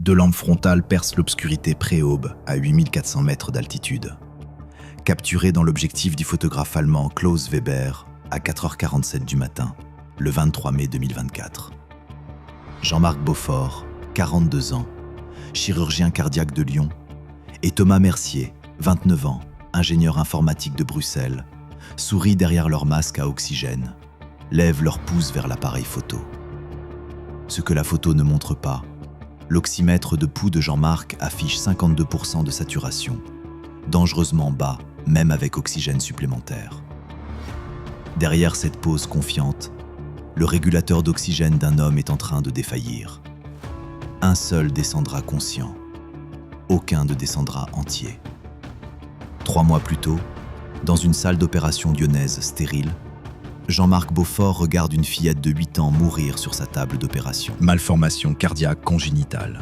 Deux lampes frontales percent l'obscurité pré-aube à 8400 mètres d'altitude. Capturé dans l'objectif du photographe allemand Klaus Weber à 4h47 du matin, le 23 mai 2024. Jean-Marc Beaufort, 42 ans, chirurgien cardiaque de Lyon, et Thomas Mercier, 29 ans, ingénieur informatique de Bruxelles, sourient derrière leur masque à oxygène, lèvent leurs pouces vers l'appareil photo. Ce que la photo ne montre pas, l'oxymètre de pouls de Jean-Marc affiche 52% de saturation, dangereusement bas, même avec oxygène supplémentaire. Derrière cette pose confiante, le régulateur d'oxygène d'un homme est en train de défaillir. Un seul descendra conscient, aucun ne descendra entier. 3 mois plus tôt, dans une salle d'opération lyonnaise stérile, Jean-Marc Beaufort regarde une fillette de 8 ans mourir sur sa table d'opération. Malformation cardiaque congénitale.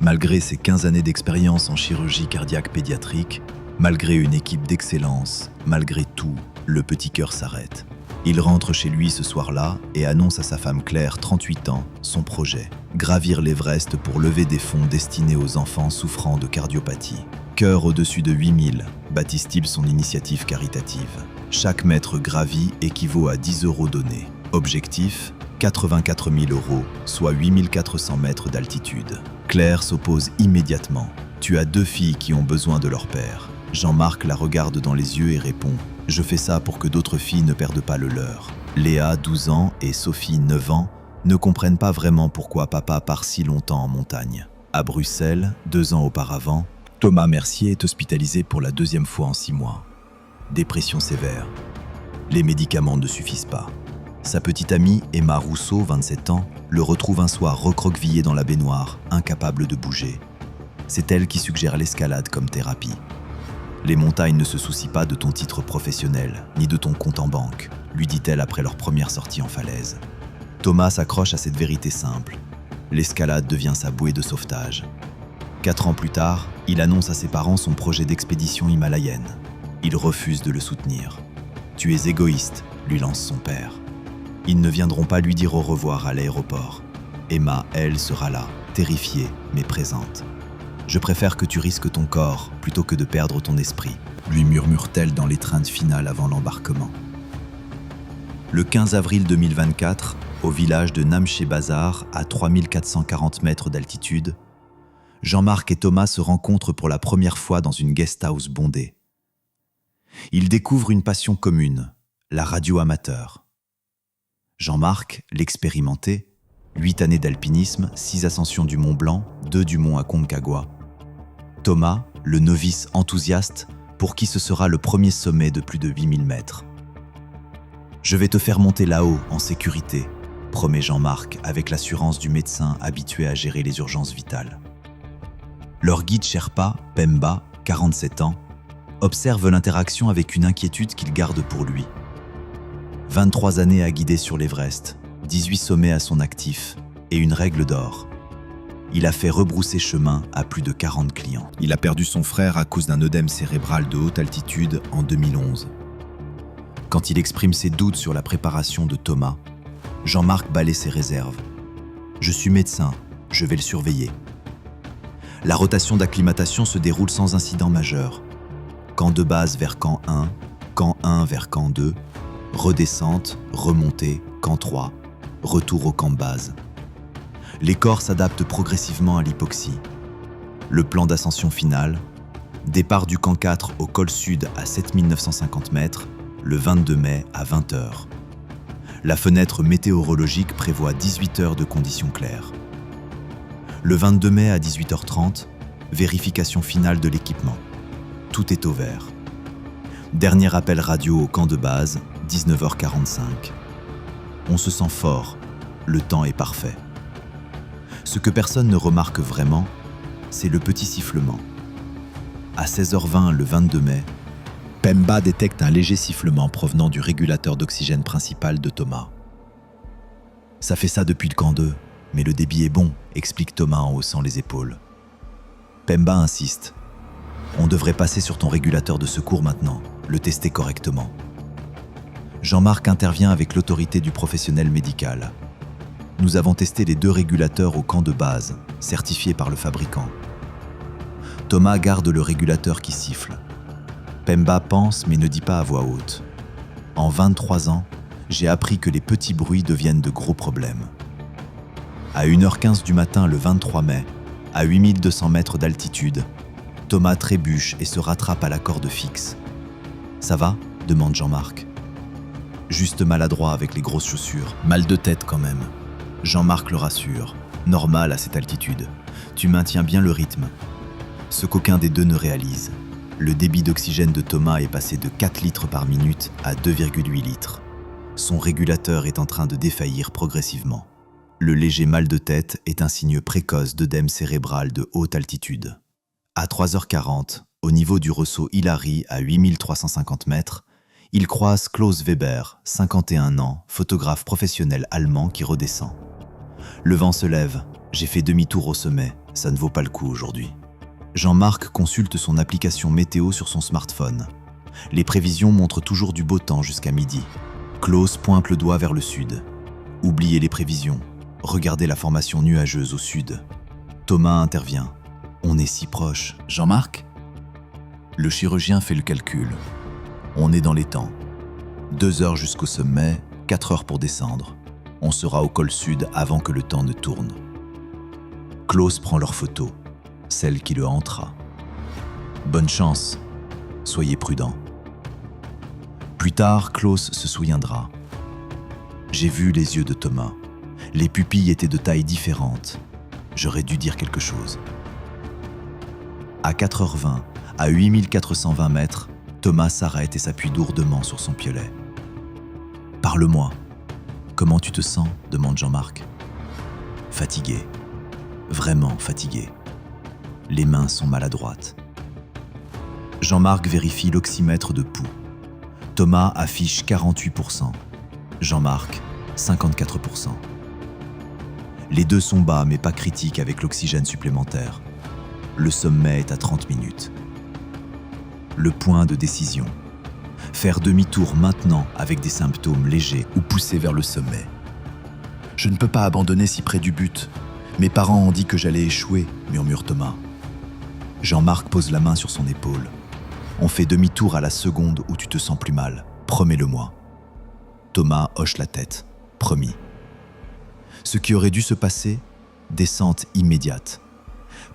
Malgré ses 15 années d'expérience en chirurgie cardiaque pédiatrique, malgré une équipe d'excellence, malgré tout, le petit cœur s'arrête. Il rentre chez lui ce soir-là et annonce à sa femme Claire, 38 ans, son projet. Gravir l'Everest pour lever des fonds destinés aux enfants souffrant de cardiopathie. Cœur au-dessus de 8000, baptise-t-il son initiative caritative. Chaque mètre gravi équivaut à 10 € donnés. Objectif, 84 000 €, soit 8400 mètres d'altitude. Claire s'oppose immédiatement. « Tu as 2 filles qui ont besoin de leur père. » Jean-Marc la regarde dans les yeux et répond « Je fais ça pour que d'autres filles ne perdent pas le leur. » Léa, 12 ans, et Sophie, 9 ans, ne comprennent pas vraiment pourquoi papa part si longtemps en montagne. À Bruxelles, 2 ans auparavant, Thomas Mercier est hospitalisé pour la 2e fois en 6 mois. Dépression sévère. Les médicaments ne suffisent pas. Sa petite amie, Emma Rousseau, 27 ans, le retrouve un soir recroquevillé dans la baignoire, incapable de bouger. C'est elle qui suggère l'escalade comme thérapie. Les montagnes ne se soucient pas de ton titre professionnel, ni de ton compte en banque, lui dit-elle après leur première sortie en falaise. Thomas s'accroche à cette vérité simple. L'escalade devient sa bouée de sauvetage. 4 ans plus tard, il annonce à ses parents son projet d'expédition himalayenne. Ils refusent de le soutenir. « Tu es égoïste », lui lance son père. Ils ne viendront pas lui dire au revoir à l'aéroport. Emma, elle, sera là, terrifiée, mais présente. « Je préfère que tu risques ton corps plutôt que de perdre ton esprit », lui murmure-t-elle dans l'étreinte finale avant l'embarquement. Le 15 avril 2024, au village de Namche Bazar, à 3440 mètres d'altitude, Jean-Marc et Thomas se rencontrent pour la première fois dans une guest house bondée. Ils découvrent une passion commune, la radio amateur. Jean-Marc, l'expérimenté, 8 années d'alpinisme, 6 ascensions du Mont Blanc, 2 du Mont Aconcagua. Thomas, le novice enthousiaste, pour qui ce sera le premier sommet de plus de 8000 mètres. « Je vais te faire monter là-haut, en sécurité », promet Jean-Marc avec l'assurance du médecin habitué à gérer les urgences vitales. Leur guide Sherpa, Pemba, 47 ans, observe l'interaction avec une inquiétude qu'il garde pour lui. 23 années à guider sur l'Everest, 18 sommets à son actif et une règle d'or. Il a fait rebrousser chemin à plus de 40 clients. Il a perdu son frère à cause d'un œdème cérébral de haute altitude en 2011. Quand il exprime ses doutes sur la préparation de Thomas, Jean-Marc balaie ses réserves. « Je suis médecin, je vais le surveiller. » La rotation d'acclimatation se déroule sans incident majeur. Camp de base vers camp 1, camp 1 vers camp 2, redescente, remontée, camp 3, retour au camp de base. Les corps s'adaptent progressivement à l'hypoxie. Le plan d'ascension final, départ du camp 4 au col sud à 7950 mètres, le 22 mai à 20h. La fenêtre météorologique prévoit 18 heures de conditions claires. Le 22 mai à 18h30, vérification finale de l'équipement. Tout est au vert. Dernier appel radio au camp de base, 19h45. On se sent fort, le temps est parfait. Ce que personne ne remarque vraiment, c'est le petit sifflement. À 16h20 le 22 mai, Pemba détecte un léger sifflement provenant du régulateur d'oxygène principal de Thomas. « Ça fait ça depuis le camp 2, mais le débit est bon », explique Thomas en haussant les épaules. Pemba insiste. « On devrait passer sur ton régulateur de secours maintenant, le tester correctement. » Jean-Marc intervient avec l'autorité du professionnel médical. Nous avons testé les 2 régulateurs au camp de base, certifiés par le fabricant. Thomas garde le régulateur qui siffle. Pemba pense mais ne dit pas à voix haute. En 23 ans, j'ai appris que les petits bruits deviennent de gros problèmes. À 1h15 du matin le 23 mai, à 8200 mètres d'altitude, Thomas trébuche et se rattrape à la corde fixe. « Ça va ?» demande Jean-Marc. « Juste maladroit avec les grosses chaussures. Mal de tête quand même. » Jean-Marc le rassure. « Normal à cette altitude. Tu maintiens bien le rythme. » Ce qu'aucun des deux ne réalise. Le débit d'oxygène de Thomas est passé de 4 litres par minute à 2,8 litres. Son régulateur est en train de défaillir progressivement. Le léger mal de tête est un signe précoce d'œdème cérébral de haute altitude. À 3h40, au niveau du ressaut Hillary à 8350 mètres, il croise Klaus Weber, 51 ans, photographe professionnel allemand qui redescend. Le vent se lève, j'ai fait demi-tour au sommet, ça ne vaut pas le coup aujourd'hui. Jean-Marc consulte son application météo sur son smartphone. Les prévisions montrent toujours du beau temps jusqu'à midi. Klaus pointe le doigt vers le sud. Oubliez les prévisions. Regardez la formation nuageuse au sud. Thomas intervient. On est si proche. Jean-Marc ? Le chirurgien fait le calcul. On est dans les temps. 2 heures jusqu'au sommet, 4 heures pour descendre. On sera au col sud avant que le temps ne tourne. Klaus prend leur photo, celle qui le hantera. Bonne chance. Soyez prudents. Plus tard, Klaus se souviendra. J'ai vu les yeux de Thomas. Les pupilles étaient de taille différente. J'aurais dû dire quelque chose. À 4h20, à 8420 mètres, Thomas s'arrête et s'appuie lourdement sur son piolet. « Parle-moi. Comment tu te sens ?» demande Jean-Marc. « Fatigué. Vraiment fatigué. Les mains sont maladroites. » Jean-Marc vérifie l'oxymètre de pouls. Thomas affiche 48%. Jean-Marc, 54%. Les deux sont bas mais pas critiques avec l'oxygène supplémentaire. Le sommet est à 30 minutes. Le point de décision. Faire demi-tour maintenant avec des symptômes légers ou pousser vers le sommet. Je ne peux pas abandonner si près du but. Mes parents ont dit que j'allais échouer, murmure Thomas. Jean-Marc pose la main sur son épaule. On fait demi-tour à la seconde où tu te sens plus mal. Promets-le-moi. Thomas hoche la tête. Promis. Ce qui aurait dû se passer, descente immédiate.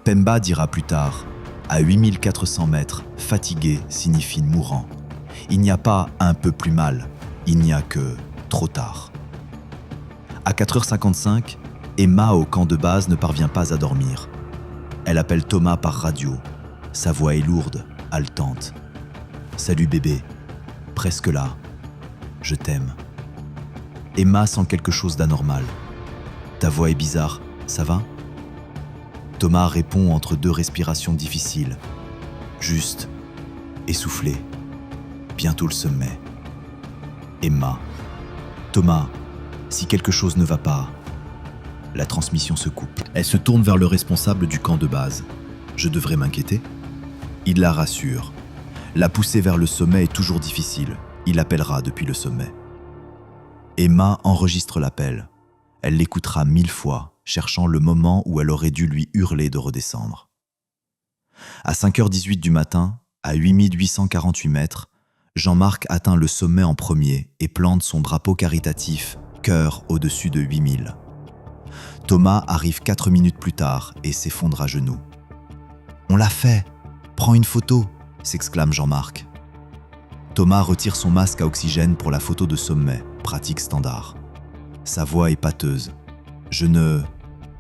Pemba dira plus tard, à 8400 mètres, fatigué signifie mourant. Il n'y a pas un peu plus mal, il n'y a que trop tard. À 4h55, Emma au camp de base ne parvient pas à dormir. Elle appelle Thomas par radio. Sa voix est lourde, haletante. « Salut bébé, presque là. Je t'aime. » Emma sent quelque chose d'anormal. « Ta voix est bizarre, ça va ?» Thomas répond entre 2 respirations difficiles. Juste, essoufflé. Bientôt le sommet. Emma. « Thomas, si quelque chose ne va pas... » La transmission se coupe. Elle se tourne vers le responsable du camp de base. « Je devrais m'inquiéter ?» Il la rassure. La poussée vers le sommet est toujours difficile. Il appellera depuis le sommet. Emma enregistre l'appel. Elle l'écoutera 1000 fois, cherchant le moment où elle aurait dû lui hurler de redescendre. À 5h18 du matin, à 8848 mètres, Jean-Marc atteint le sommet en premier et plante son drapeau caritatif, cœur au-dessus de 8000. Thomas arrive 4 minutes plus tard et s'effondre à genoux. « On l'a fait ! Prends une photo !» s'exclame Jean-Marc. Thomas retire son masque à oxygène pour la photo de sommet, pratique standard. Sa voix est pâteuse. « Je ne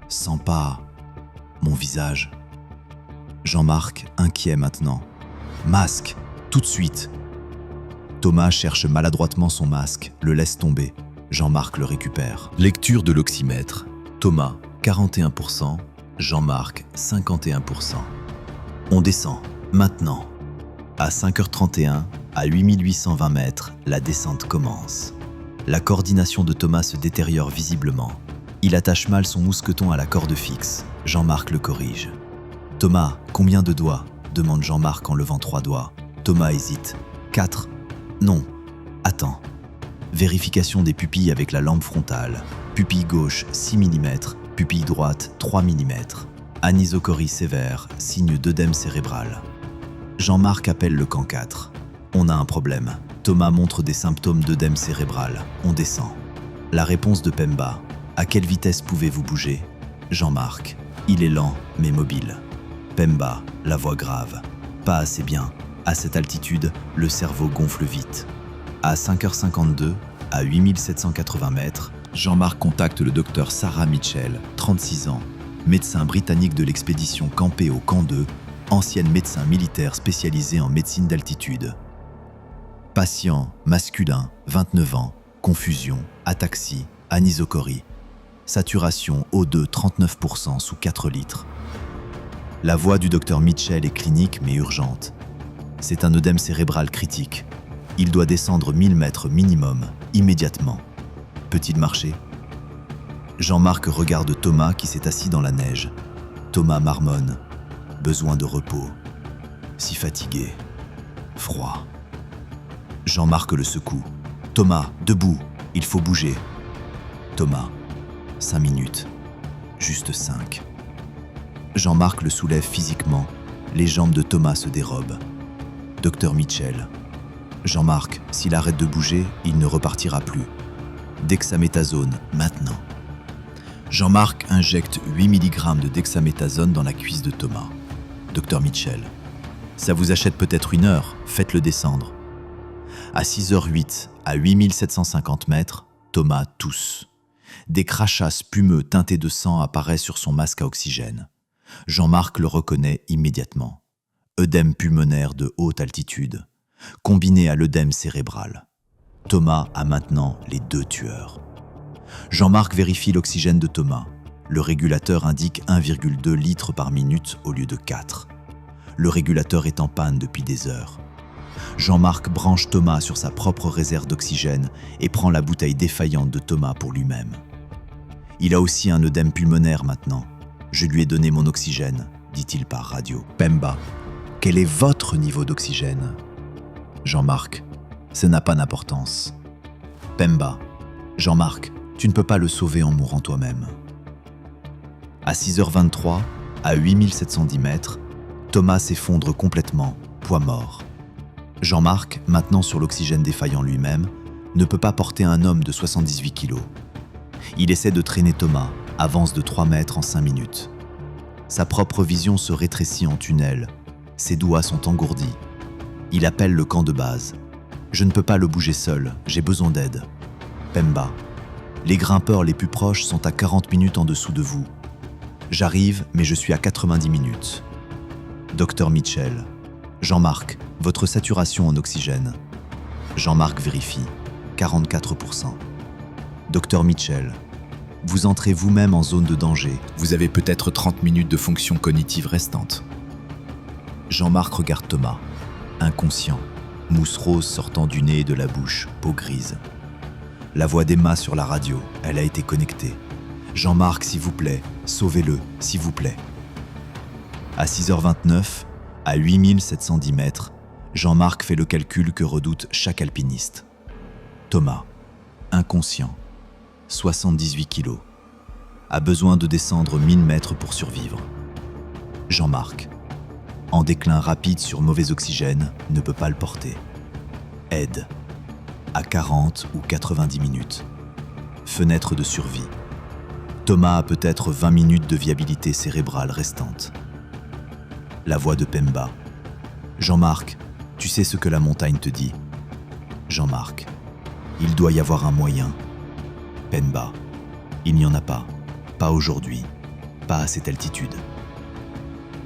sens pas mon visage. » Jean-Marc, inquiet maintenant. « Masque, tout de suite !» Thomas cherche maladroitement son masque, le laisse tomber. Jean-Marc le récupère. Lecture de l'oxymètre. Thomas, 41%. Jean-Marc, 51%. On descend, maintenant. À 5h31, à 8820 mètres, la descente commence. La coordination de Thomas se détériore visiblement. Il attache mal son mousqueton à la corde fixe. Jean-Marc le corrige. « Thomas, combien de doigts ?» demande Jean-Marc en levant 3 doigts. Thomas hésite. « 4 ? Non. Attends. » Vérification des pupilles avec la lampe frontale. Pupille gauche 6 mm, pupille droite 3 mm. Anisocorie sévère, signe d'œdème cérébral. Jean-Marc appelle le camp 4. On a un problème. Thomas montre des symptômes d'œdème cérébral. On descend. La réponse de Pemba. À quelle vitesse pouvez-vous bouger? Jean-Marc. Il est lent, mais mobile. Pemba, la voix grave. Pas assez bien. À cette altitude, le cerveau gonfle vite. À 5h52, à 8780 mètres, Jean-Marc contacte le docteur Sarah Mitchell, 36 ans, médecin britannique de l'expédition campée au camp 2, ancienne médecin militaire spécialisée en médecine d'altitude. Patient masculin, 29 ans, confusion, ataxie, anisocorie. Saturation O2 39% sous 4 litres. La voix du docteur Mitchell est clinique mais urgente. C'est un œdème cérébral critique. Il doit descendre 1000 mètres minimum, immédiatement. Peut-il marcher? Jean-Marc regarde Thomas qui s'est assis dans la neige. Thomas marmonne. Besoin de repos. Si fatigué. Froid. Jean-Marc le secoue. Thomas, debout, il faut bouger. Thomas, 5 minutes. Juste 5. Jean-Marc le soulève physiquement. Les jambes de Thomas se dérobent. Docteur Mitchell. Jean-Marc, s'il arrête de bouger, il ne repartira plus. Dexaméthasone, maintenant. Jean-Marc injecte 8 mg de dexaméthasone dans la cuisse de Thomas. Docteur Mitchell. Ça vous achète peut-être 1 heure, faites-le descendre. À 6h08, à 8750 mètres, Thomas tousse. Des crachats spumeux teintés de sang apparaissent sur son masque à oxygène. Jean-Marc le reconnaît immédiatement. Œdème pulmonaire de haute altitude, combiné à l'œdème cérébral. Thomas a maintenant les 2 tueurs. Jean-Marc vérifie l'oxygène de Thomas. Le régulateur indique 1,2 litres par minute au lieu de 4. Le régulateur est en panne depuis des heures. Jean-Marc branche Thomas sur sa propre réserve d'oxygène et prend la bouteille défaillante de Thomas pour lui-même. Il a aussi un œdème pulmonaire maintenant. Je lui ai donné mon oxygène, dit-il par radio. Pemba, quel est votre niveau d'oxygène? Jean-Marc, ça n'a pas d'importance. Pemba, Jean-Marc, tu ne peux pas le sauver en mourant toi-même. À 6h23, à 8710 mètres, Thomas s'effondre complètement, poids mort. Jean-Marc, maintenant sur l'oxygène défaillant lui-même, ne peut pas porter un homme de 78 kilos. Il essaie de traîner Thomas, avance de 3 mètres en 5 minutes. Sa propre vision se rétrécit en tunnel. Ses doigts sont engourdis. Il appelle le camp de base. Je ne peux pas le bouger seul, j'ai besoin d'aide. Pemba. Les grimpeurs les plus proches sont à 40 minutes en dessous de vous. J'arrive, mais je suis à 90 minutes. Docteur Mitchell. Jean-Marc, votre saturation en oxygène. Jean-Marc vérifie. 44%. Docteur Mitchell. Vous entrez vous-même en zone de danger. Vous avez peut-être 30 minutes de fonction cognitive restante. Jean-Marc regarde Thomas. Inconscient. Mousse rose sortant du nez et de la bouche, peau grise. La voix d'Emma sur la radio, elle a été connectée. Jean-Marc, s'il vous plaît, sauvez-le, s'il vous plaît. À 6h29, à 8710 mètres, Jean-Marc fait le calcul que redoute chaque alpiniste. Thomas, inconscient, 78 kilos, a besoin de descendre 1000 mètres pour survivre. Jean-Marc, en déclin rapide sur mauvais oxygène, ne peut pas le porter. Aide, à 40 ou 90 minutes. Fenêtre de survie. Thomas a peut-être 20 minutes de viabilité cérébrale restante. La voix de Pemba. Jean-Marc, tu sais ce que la montagne te dit. Jean-Marc, il doit y avoir un moyen. Pemba, il n'y en a pas. Pas aujourd'hui. Pas à cette altitude.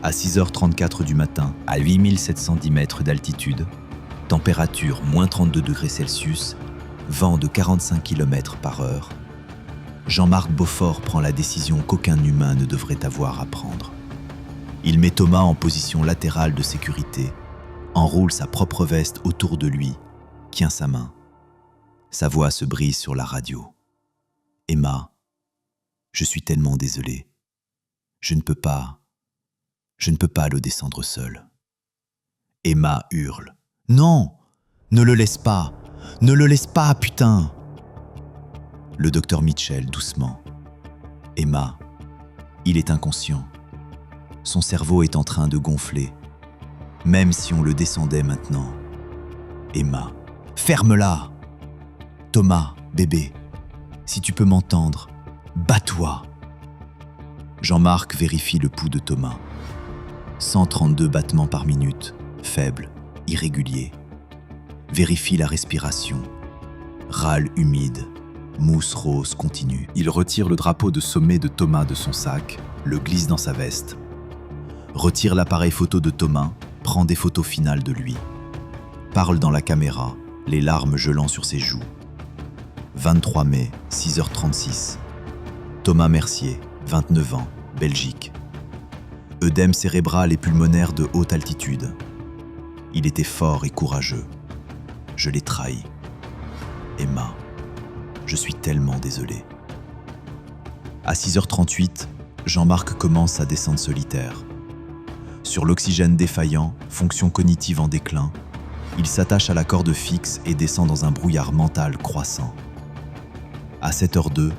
À 6h34 du matin, à 8710 mètres d'altitude, température moins 32 degrés Celsius, vent de 45 km/h, Jean-Marc Beaufort prend la décision qu'aucun humain ne devrait avoir à prendre. Il met Thomas en position latérale de sécurité, enroule sa propre veste autour de lui, tient sa main. Sa voix se brise sur la radio. « Emma, je suis tellement désolé. Je ne peux pas le descendre seul. » Emma hurle. « Non, ne le laisse pas, putain !» Le docteur Mitchell, doucement. Emma, il est inconscient. Son cerveau est en train de gonfler. Même si on le descendait maintenant. Emma, ferme-la! Thomas, bébé, si tu peux m'entendre, bats-toi! Jean-Marc vérifie le pouls de Thomas. 132 battements par minute, faible, irrégulier. Vérifie la respiration. Râle humide, mousse rose continue. Il retire le drapeau de sommet de Thomas de son sac, le glisse dans sa veste. Retire l'appareil photo de Thomas, prend des photos finales de lui. Parle dans la caméra, les larmes gelant sur ses joues. 23 mai, 6h36. Thomas Mercier, 29 ans, Belgique. Œdème cérébral et pulmonaire de haute altitude. Il était fort et courageux. Je l'ai trahi. Emma, je suis tellement désolé. À 6h38, Jean-Marc commence sa descente solitaire. Sur l'oxygène défaillant, fonction cognitive en déclin, il s'attache à la corde fixe et descend dans un brouillard mental croissant. À 7h02,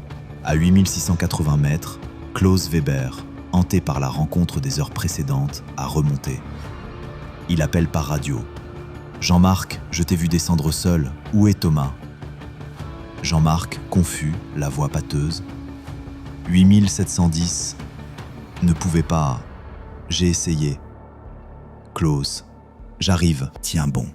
à 8680 mètres, Klaus Weber, hanté par la rencontre des heures précédentes, a remonté. Il appelle par radio. « Jean-Marc, je t'ai vu descendre seul. Où est Thomas ?» Jean-Marc, confus, la voix pâteuse. « 8710. Ne pouvais pas. J'ai essayé. » Klaus. « J'arrive. Tiens bon. »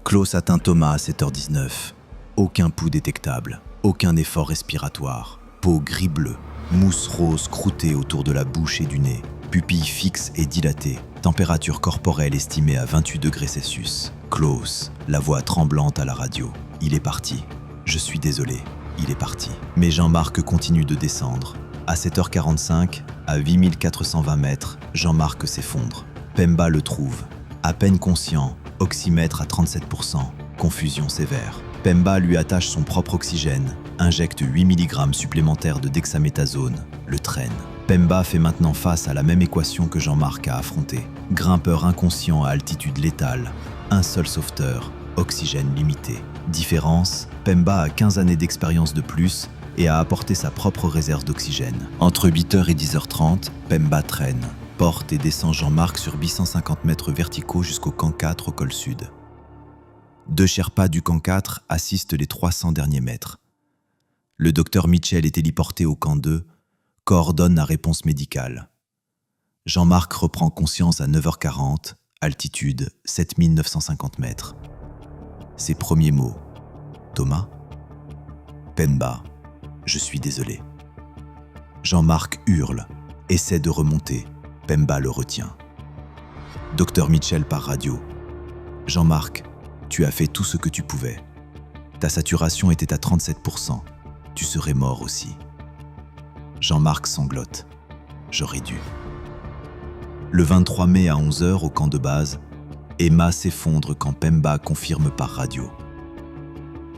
Klaus atteint Thomas à 7h19. Aucun pouls détectable. Aucun effort respiratoire. Peau gris-bleu. Mousse rose croûtée autour de la bouche et du nez. Pupilles fixes et dilatées. Température corporelle estimée à 28 degrés Celsius. Klaus, la voix tremblante à la radio. Il est parti. Je suis désolé. Il est parti. Mais Jean-Marc continue de descendre. À 7h45, à 8420 mètres, Jean-Marc s'effondre. Pemba le trouve. À peine conscient, oxymètre à 37%. Confusion sévère. Pemba lui attache son propre oxygène, injecte 8 mg supplémentaires de dexaméthasone, le traîne. Pemba fait maintenant face à la même équation que Jean-Marc a affrontée. Grimpeur inconscient à altitude létale, un seul sauveteur, oxygène limité. Différence, Pemba a 15 années d'expérience de plus et a apporté sa propre réserve d'oxygène. Entre 8h et 10h30, Pemba traîne, porte et descend Jean-Marc sur 850 mètres verticaux jusqu'au camp 4 au col sud. 2 Sherpas du camp 4 assistent les 300 derniers mètres. Le docteur Mitchell est héliporté au camp 2, coordonne la réponse médicale. Jean-Marc reprend conscience à 9h40, altitude 7950 mètres. Ses premiers mots. Thomas ? Pemba, je suis désolé. Jean-Marc hurle, essaie de remonter. Pemba le retient. Docteur Mitchell par radio. Jean-Marc, tu as fait tout ce que tu pouvais. Ta saturation était à 37%. Tu serais mort aussi. Jean-Marc sanglote. J'aurais dû. Le 23 mai à 11h au camp de base, Emma s'effondre quand Pemba confirme par radio.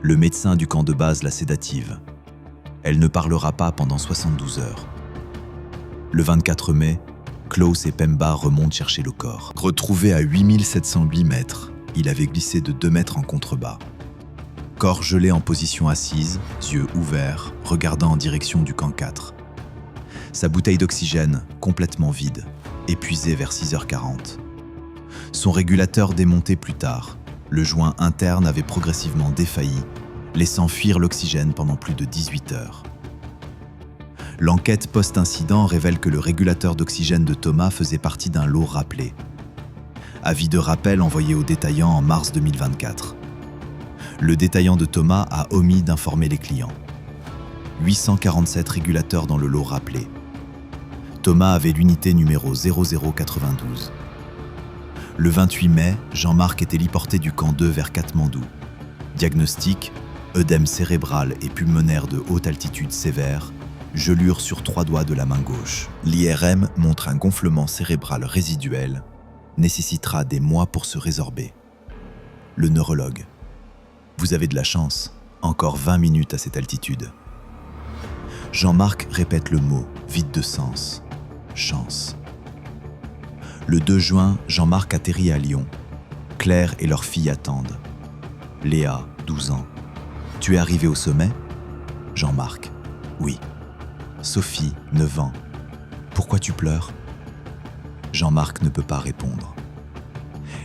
Le médecin du camp de base la sédative. Elle ne parlera pas pendant 72 heures. Le 24 mai, Klaus et Pemba remontent chercher le corps. Retrouvé à 8708 mètres, il avait glissé de 2 mètres en contrebas. Corps gelé en position assise, yeux ouverts, regardant en direction du camp 4. Sa bouteille d'oxygène, complètement vide, épuisée vers 6h40. Son régulateur démonté plus tard, le joint interne avait progressivement défailli, laissant fuir l'oxygène pendant plus de 18 heures. L'enquête post-incident révèle que le régulateur d'oxygène de Thomas faisait partie d'un lot rappelé. Avis de rappel envoyé au détaillant en mars 2024. Le détaillant de Thomas a omis d'informer les clients. 847 régulateurs dans le lot rappelé. Thomas avait l'unité numéro 0092. Le 28 mai, Jean-Marc est héliporté du camp 2 vers Katmandou. Diagnostic, œdème cérébral et pulmonaire de haute altitude sévère, gelure sur 3 doigts de la main gauche. L'IRM montre un gonflement cérébral résiduel, nécessitera des mois pour se résorber. Le neurologue. Vous avez de la chance, encore 20 minutes à cette altitude. Jean-Marc répète le mot, vide de sens. Chance. Le 2 juin, Jean-Marc atterrit à Lyon. Claire et leur fille attendent. Léa, 12 ans. Tu es arrivé au sommet ? Jean-Marc, Oui. Sophie, 9 ans. Pourquoi tu pleures? Jean-Marc ne peut pas répondre.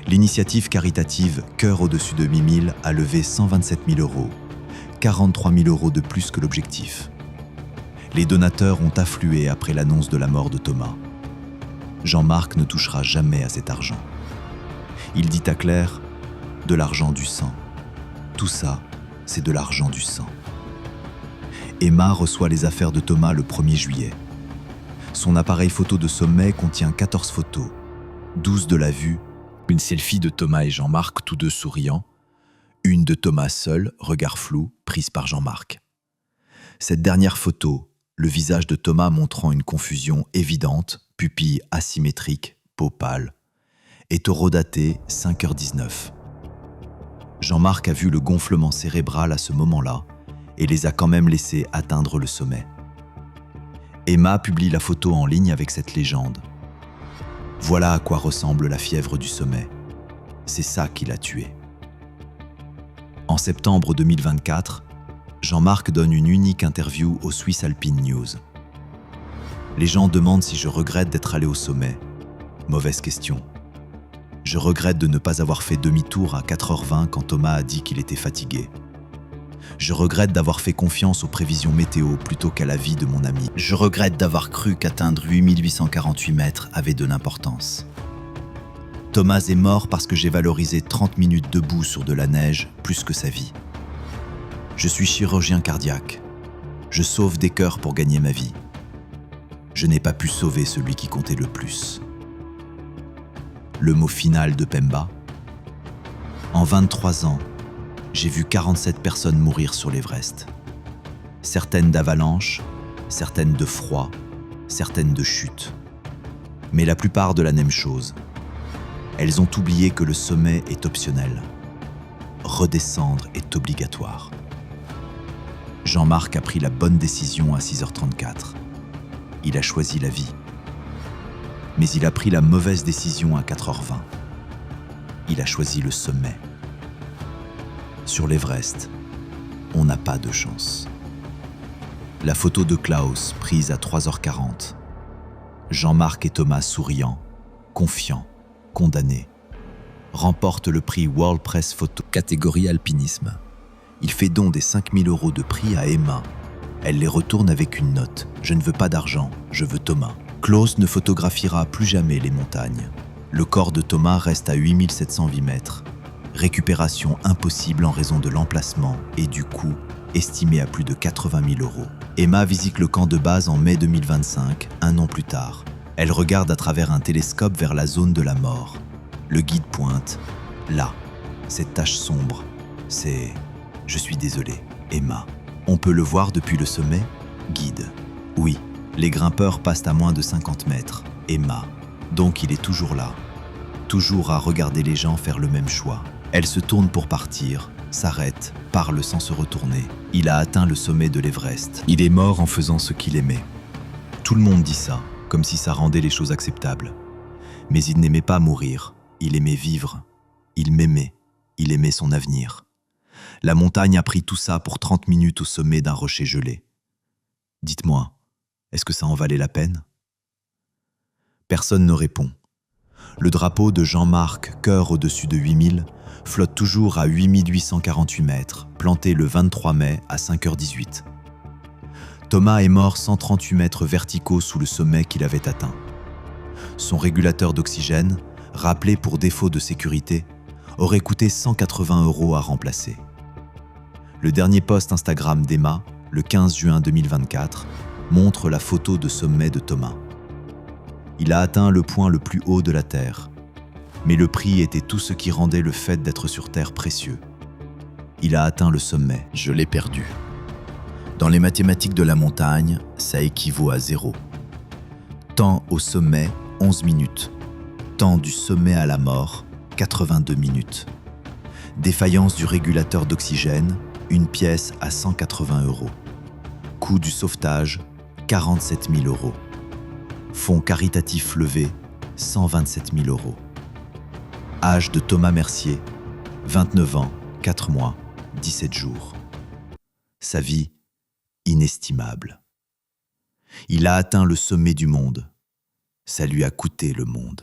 L'initiative caritative Cœur au-dessus de 8000 a levé 127 000 euros, 43 000 euros de plus que l'objectif. Les donateurs ont afflué après l'annonce de la mort de Thomas. Jean-Marc ne touchera jamais à cet argent. Il dit à Claire, « De l'argent du sang. Tout ça, c'est de l'argent du sang. » Emma reçoit les affaires de Thomas le 1er juillet. Son appareil photo de sommet contient 14 photos, 12 de la vue, une selfie de Thomas et Jean-Marc, tous deux souriants, une de Thomas seul, regard flou, prise par Jean-Marc. Cette dernière photo, le visage de Thomas montrant une confusion évidente, pupilles asymétriques, peau pâle, est horodatée 5h19. Jean-Marc a vu le gonflement cérébral à ce moment-là et les a quand même laissés atteindre le sommet. Emma publie la photo en ligne avec cette légende. Voilà à quoi ressemble la fièvre du sommet. C'est ça qui l'a tué. En septembre 2024, Jean-Marc donne une unique interview au Swiss Alpine News. Les gens demandent si je regrette d'être allé au sommet. Mauvaise question. Je regrette de ne pas avoir fait demi-tour à 4h20 quand Thomas a dit qu'il était fatigué. Je regrette d'avoir fait confiance aux prévisions météo plutôt qu'à la vie de mon ami. Je regrette d'avoir cru qu'atteindre 8848 mètres avait de l'importance. Thomas est mort parce que j'ai valorisé 30 minutes debout sur de la neige plus que sa vie. Je suis chirurgien cardiaque. Je sauve des cœurs pour gagner ma vie. Je n'ai pas pu sauver celui qui comptait le plus. Le mot final de Pemba. En 23 ans, j'ai vu 47 personnes mourir sur l'Everest. Certaines d'avalanche, certaines de froid, certaines de chute. Mais la plupart de la même chose. Elles ont oublié que le sommet est optionnel. Redescendre est obligatoire. Jean-Marc a pris la bonne décision à 6h34. Il a choisi la vie. Mais il a pris la mauvaise décision à 4h20. Il a choisi le sommet. Sur l'Everest, on n'a pas de chance. La photo de Klaus, prise à 3h40. Jean-Marc et Thomas souriants, confiants, condamnés, remportent le prix World Press Photo, catégorie alpinisme. Il fait don des 5 000 euros de prix à Emma. Elle les retourne avec une note. « Je ne veux pas d'argent, je veux Thomas ». Klaus ne photographiera plus jamais les montagnes. Le corps de Thomas reste à 8708 mètres. Récupération impossible en raison de l'emplacement et du coût, estimé à plus de 80 000 euros. Emma visite le camp de base en mai 2025, un an plus tard. Elle regarde à travers un télescope vers la zone de la mort. Le guide pointe. Là, cette tache sombre, c'est... Je suis désolé, Emma. On peut le voir depuis le sommet? Guide. Oui, les grimpeurs passent à moins de 50 mètres. Emma. Donc il est toujours là. Toujours à regarder les gens faire le même choix. Elle se tourne pour partir, s'arrête, parle sans se retourner. Il a atteint le sommet de l'Everest. Il est mort en faisant ce qu'il aimait. Tout le monde dit ça, comme si ça rendait les choses acceptables. Mais il n'aimait pas mourir, il aimait vivre. Il m'aimait, il aimait son avenir. La montagne a pris tout ça pour 30 minutes au sommet d'un rocher gelé. Dites-moi, est-ce que ça en valait la peine? Personne ne répond. Le drapeau de Jean-Marc, cœur au-dessus de 8000, flotte toujours à 8848 mètres, planté le 23 mai à 5h18. Thomas est mort 138 mètres verticaux sous le sommet qu'il avait atteint. Son régulateur d'oxygène, rappelé pour défaut de sécurité, aurait coûté 180 € à remplacer. Le dernier post Instagram d'Emma, le 15 juin 2024, montre la photo de sommet de Thomas. Il a atteint le point le plus haut de la Terre, mais le prix était tout ce qui rendait le fait d'être sur Terre précieux. Il a atteint le sommet, je l'ai perdu. Dans les mathématiques de la montagne, ça équivaut à 0. Temps au sommet, 11 minutes. Temps du sommet à la mort, 82 minutes. Défaillance du régulateur d'oxygène, une pièce à 180 €. Coût du sauvetage, 47 000 €. Fonds caritatif levé, 127 000 €. Âge de Thomas Mercier, 29 ans, 4 mois, 17 jours. Sa vie, inestimable. Il a atteint le sommet du monde. Ça lui a coûté le monde.